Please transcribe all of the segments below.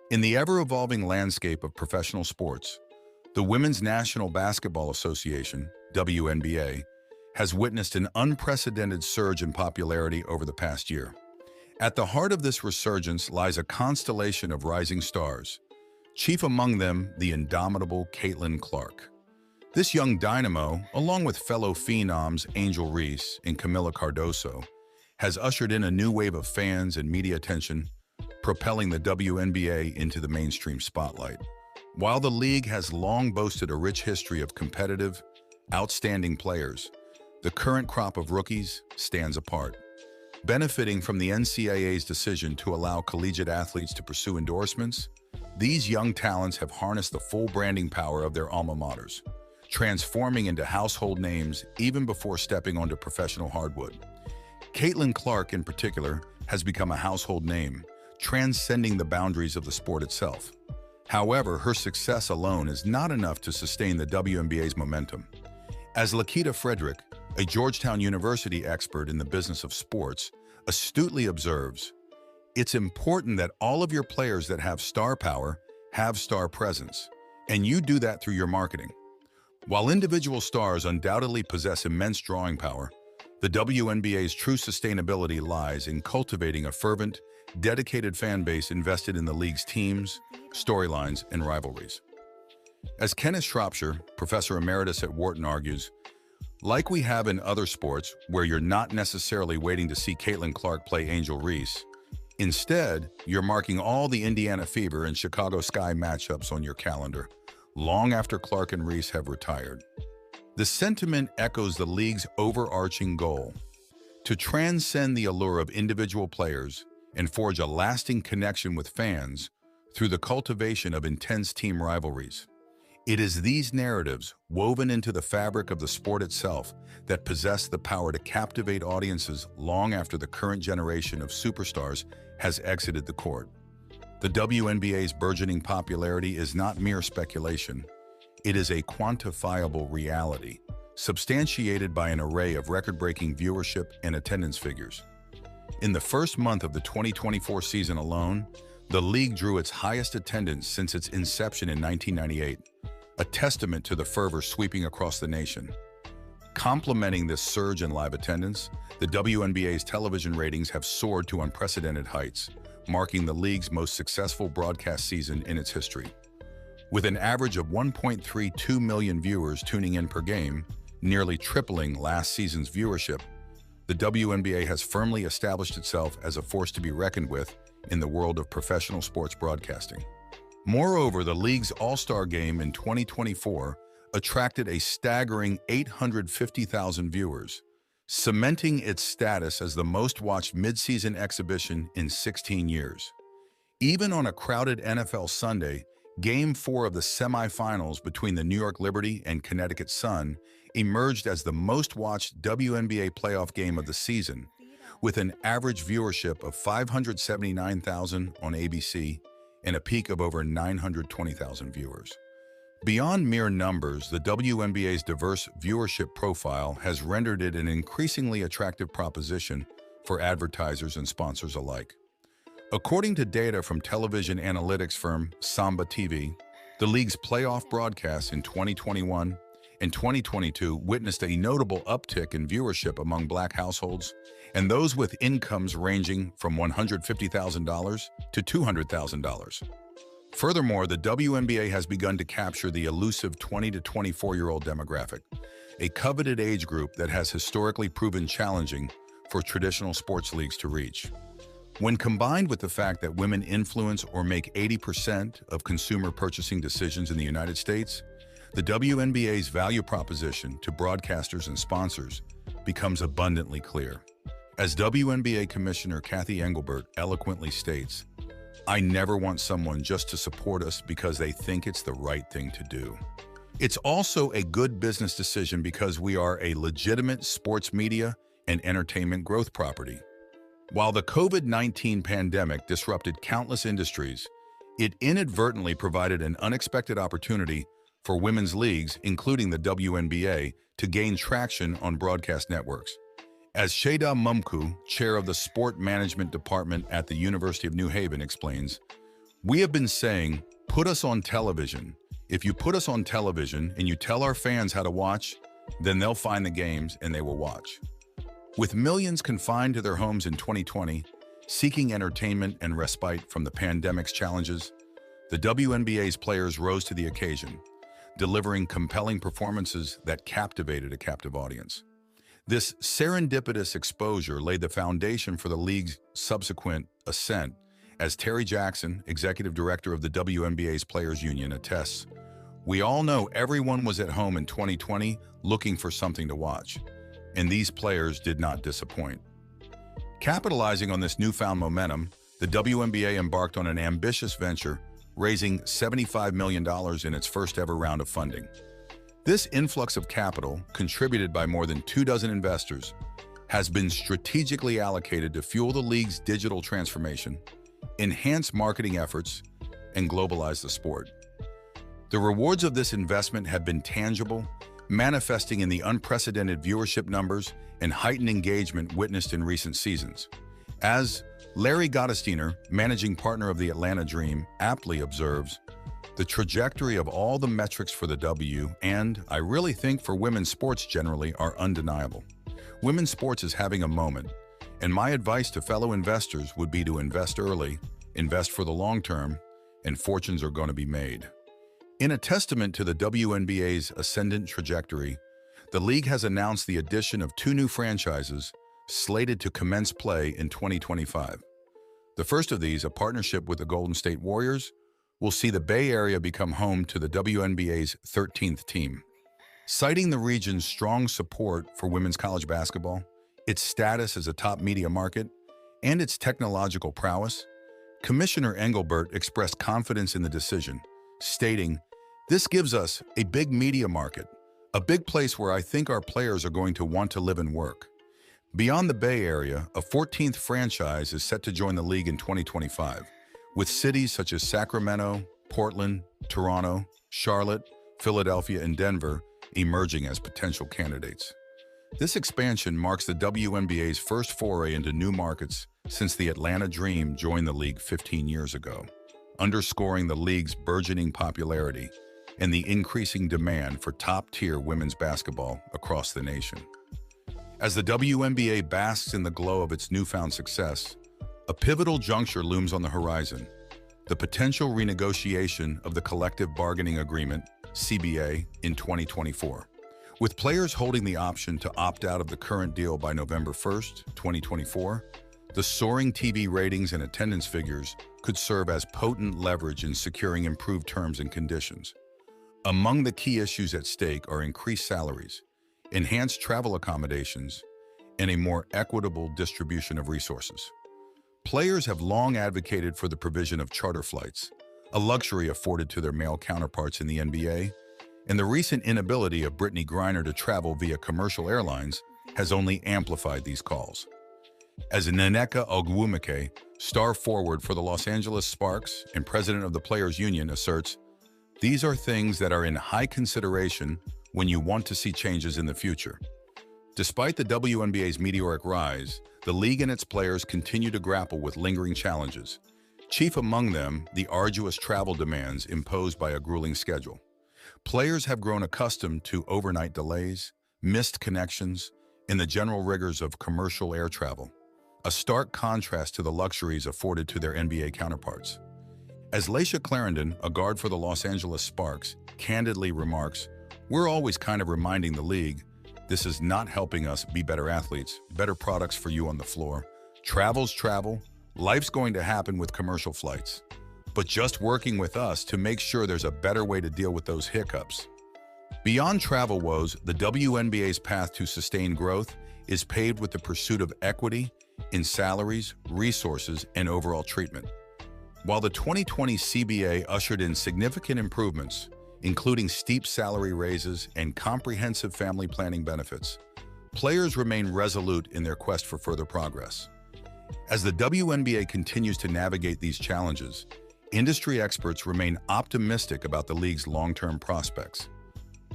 In the ever-evolving landscape of professional sports, the Women's National Basketball Association, WNBA, has witnessed an unprecedented surge in popularity over the past year. At the heart of this resurgence lies a constellation of rising stars, chief among them the indomitable Caitlin Clark. This young dynamo, along with fellow phenoms Angel Reese and Camila Cardoso, has ushered in a new wave of fans and media attention, propelling the WNBA into the mainstream spotlight. While the league has long boasted a rich history of competitive, outstanding players, the current crop of rookies stands apart. Benefiting from the NCAA's decision to allow collegiate athletes to pursue endorsements, these young talents have harnessed the full branding power of their alma maters, transforming into household names even before stepping onto professional hardwood. Caitlin Clark, in particular, has become a household name, transcending the boundaries of the sport itself. However, her success alone is not enough to sustain the WNBA's momentum. As Lakita Frederick, a Georgetown University expert in the business of sports, astutely observes, it's important that all of your players that have star power have star presence, and you do that through your marketing. While individual stars undoubtedly possess immense drawing power, the WNBA's true sustainability lies in cultivating a fervent, dedicated fan base invested in the league's teams, storylines, and rivalries. As Kenneth Shropshire, professor emeritus at Wharton, argues, like we have in other sports where you're not necessarily waiting to see Caitlin Clark play Angel Reese, instead, you're marking all the Indiana Fever and Chicago Sky matchups on your calendar, long after Clark and Reese have retired. The sentiment echoes the league's overarching goal: to transcend the allure of individual players and forge a lasting connection with fans through the cultivation of intense team rivalries. It is these narratives, woven into the fabric of the sport itself, that possess the power to captivate audiences long after the current generation of superstars has exited the court. The WNBA's burgeoning popularity is not mere speculation. It is a quantifiable reality, substantiated by an array of record-breaking viewership and attendance figures. In the first month of the 2024 season alone, the league drew its highest attendance since its inception in 1998, a testament to the fervor sweeping across the nation. Complementing this surge in live attendance, the WNBA's television ratings have soared to unprecedented heights, marking the league's most successful broadcast season in its history. With an average of 1.32 million viewers tuning in per game, nearly tripling last season's viewership, the WNBA has firmly established itself as a force to be reckoned with in the world of professional sports broadcasting. Moreover, the league's All-Star Game in 2024 attracted a staggering 850,000 viewers, cementing its status as the most-watched mid-season exhibition in 16 years. Even on a crowded NFL Sunday, Game 4 of the semifinals between the New York Liberty and Connecticut Sun emerged as the most-watched WNBA playoff game of the season, with an average viewership of 579,000 on ABC and a peak of over 920,000 viewers. Beyond mere numbers, the WNBA's diverse viewership profile has rendered it an increasingly attractive proposition for advertisers and sponsors alike. According to data from television analytics firm Samba TV, the league's playoff broadcasts in 2021 and 2022 witnessed a notable uptick in viewership among Black households and those with incomes ranging from $150,000 to $200,000. Furthermore, the WNBA has begun to capture the elusive 20 to 24-year-old demographic, a coveted age group that has historically proven challenging for traditional sports leagues to reach. When combined with the fact that women influence or make 80% of consumer purchasing decisions in the United States, the WNBA's value proposition to broadcasters and sponsors becomes abundantly clear. As WNBA Commissioner Kathy Engelbert eloquently states, "I never want someone just to support us because they think it's the right thing to do. It's also a good business decision because we are a legitimate sports media and entertainment growth property." While the COVID-19 pandemic disrupted countless industries, it inadvertently provided an unexpected opportunity for women's leagues, including the WNBA, to gain traction on broadcast networks. As Sheda Mumku, chair of the Sport Management Department at the University of New Haven, explains, We have been saying, put us on television. If you put us on television and you tell our fans how to watch, then they'll find the games and they will watch. With millions confined to their homes in 2020, seeking entertainment and respite from the pandemic's challenges, the WNBA's players rose to the occasion, delivering compelling performances that captivated a captive audience. This serendipitous exposure laid the foundation for the league's subsequent ascent. As Terry Jackson, executive director of the WNBA's Players Union, attests, we all know everyone was at home in 2020 looking for something to watch, and these players did not disappoint. Capitalizing on this newfound momentum, the WNBA embarked on an ambitious venture, raising $75 million in its first-ever round of funding. This influx of capital, contributed by more than 24 investors, has been strategically allocated to fuel the league's digital transformation, enhance marketing efforts, and globalize the sport. The rewards of this investment have been tangible, manifesting in the unprecedented viewership numbers and heightened engagement witnessed in recent seasons. As Larry Gottesdiener, managing partner of the Atlanta Dream, aptly observes, the trajectory of all the metrics for the W, and I really think for women's sports generally, are undeniable. Women's sports is having a moment, and my advice to fellow investors would be to invest early, invest for the long term, and fortunes are going to be made. In a testament to the WNBA's ascendant trajectory, the league has announced the addition of 2 new franchises slated to commence play in 2025. The first of these, a partnership with the Golden State Warriors, will see the Bay Area become home to the WNBA's 13th team. Citing the region's strong support for women's college basketball, its status as a top media market, and its technological prowess, Commissioner Engelbert expressed confidence in the decision, stating, "This gives us a big media market, a big place where I think our players are going to want to live and work." Beyond the Bay Area, a 14th franchise is set to join the league in 2025, with cities such as Sacramento, Portland, Toronto, Charlotte, Philadelphia, and Denver emerging as potential candidates. This expansion marks the WNBA's first foray into new markets since the Atlanta Dream joined the league 15 years ago, underscoring the league's burgeoning popularity and the increasing demand for top-tier women's basketball across the nation. As the WNBA basks in the glow of its newfound success, a pivotal juncture looms on the horizon: the potential renegotiation of the Collective Bargaining Agreement, CBA, in 2024. With players holding the option to opt out of the current deal by November 1st, 2024, the soaring TV ratings and attendance figures could serve as potent leverage in securing improved terms and conditions. Among the key issues at stake are increased salaries, enhanced travel accommodations, and a more equitable distribution of resources. Players have long advocated for the provision of charter flights, a luxury afforded to their male counterparts in the NBA, and the recent inability of Brittany Griner to travel via commercial airlines has only amplified these calls. As Nneka Ogwumike, star forward for the Los Angeles Sparks and president of the Players Union, asserts, "These are things that are in high consideration when you want to see changes in the future." Despite the WNBA's meteoric rise, the league and its players continue to grapple with lingering challenges, chief among them the arduous travel demands imposed by a grueling schedule. Players have grown accustomed to overnight delays, missed connections, and the general rigors of commercial air travel, a stark contrast to the luxuries afforded to their NBA counterparts. As Laisha Clarendon, a guard for the Los Angeles Sparks, candidly remarks, "We're always kind of reminding the league, this is not helping us be better athletes, better products for you on the floor. Travel's travel, life's going to happen with commercial flights, but just working with us to make sure there's a better way to deal with those hiccups." Beyond travel woes, the WNBA's path to sustained growth is paved with the pursuit of equity in salaries, resources, and overall treatment. While the 2020 CBA ushered in significant improvements, including steep salary raises and comprehensive family planning benefits, players remain resolute in their quest for further progress. As the WNBA continues to navigate these challenges, industry experts remain optimistic about the league's long-term prospects.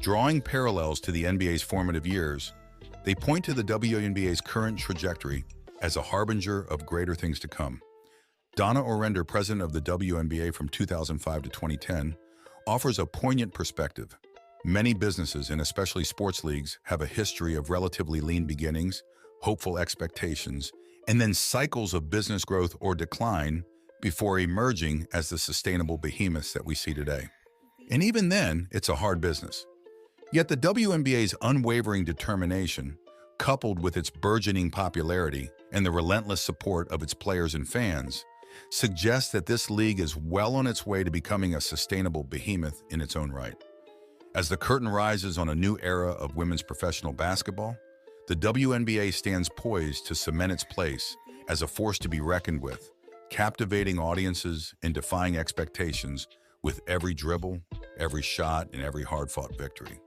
Drawing parallels to the NBA's formative years, they point to the WNBA's current trajectory as a harbinger of greater things to come. Donna Orender, president of the WNBA from 2005 to 2010, offers a poignant perspective. Many businesses, and especially sports leagues, have a history of relatively lean beginnings, hopeful expectations, and then cycles of business growth or decline before emerging as the sustainable behemoths that we see today. And even then, it's a hard business. Yet the WNBA's unwavering determination, coupled with its burgeoning popularity and the relentless support of its players and fans, suggests that this league is well on its way to becoming a sustainable behemoth in its own right. As the curtain rises on a new era of women's professional basketball, the WNBA stands poised to cement its place as a force to be reckoned with, captivating audiences and defying expectations with every dribble, every shot, and every hard-fought victory.